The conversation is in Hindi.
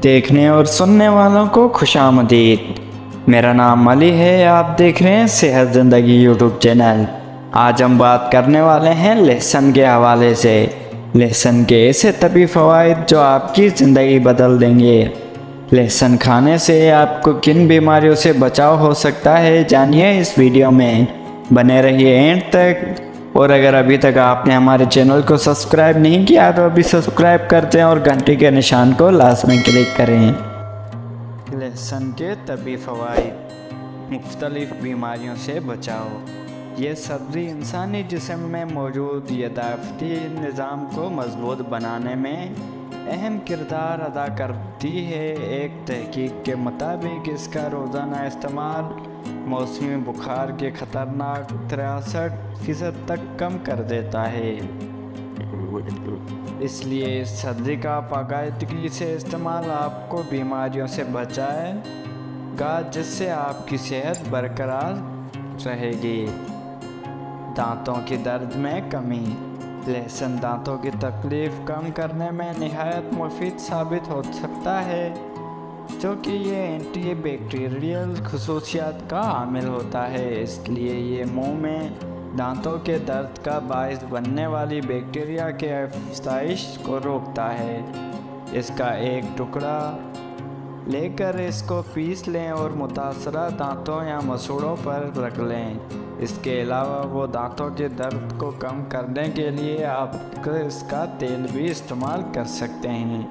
देखने और सुनने वालों को खुशामदीद। मेरा नाम अली है, आप देख रहे हैं सेहत ज़िंदगी यूट्यूब चैनल। आज हम बात करने वाले हैं लहसुन के हवाले से। लहसुन के ऐसे तभी फ़वाइद जो आपकी ज़िंदगी बदल देंगे। लहसुन खाने से आपको किन बीमारियों से बचाव हो सकता है, जानिए इस वीडियो में। बने रहिए एंड तक। और अगर अभी तक आपने हमारे चैनल को सब्सक्राइब नहीं किया तो अभी सब्सक्राइब कर दें और घंटी के निशान को लाजमी क्लिक करें। लहसुन के तभी फ़वाइद। मुख्तलिफ बीमारियों से बचाव। ये सब्ज़ी इंसानी जिस्म में मौजूद यदाफ़ती निज़ाम को मजबूत बनाने में अहम किरदार अदा करती है। एक तहकीक के मुताबिक इसका रोज़ाना इस्तेमाल मौसमी बुखार के ख़तरनाक 63% तक कम कर देता है। इसलिए इस सब्ज़ी का बाकायदगी से इस्तेमाल आपको बीमारियों से बचाएगा, जिससे आपकी सेहत बरकरार रहेगी। दांतों के दर्द में कमी। लहसुन दांतों की तकलीफ़ कम करने में निहायत मुफीद साबित हो सकता है, क्योंकि ये एंटीबैक्टीरियल खसूसियात का हामिल होता है। इसलिए ये मुंह में दांतों के दर्द का बाइस बनने वाली बैक्टीरिया के अफजाइश को रोकता है। इसका एक टुकड़ा लेकर इसको पीस लें और मुतासरा दांतों या मसूड़ों पर रख लें। इसके अलावा वो दांतों के दर्द को कम करने के लिए आप इसका तेल भी इस्तेमाल कर सकते हैं।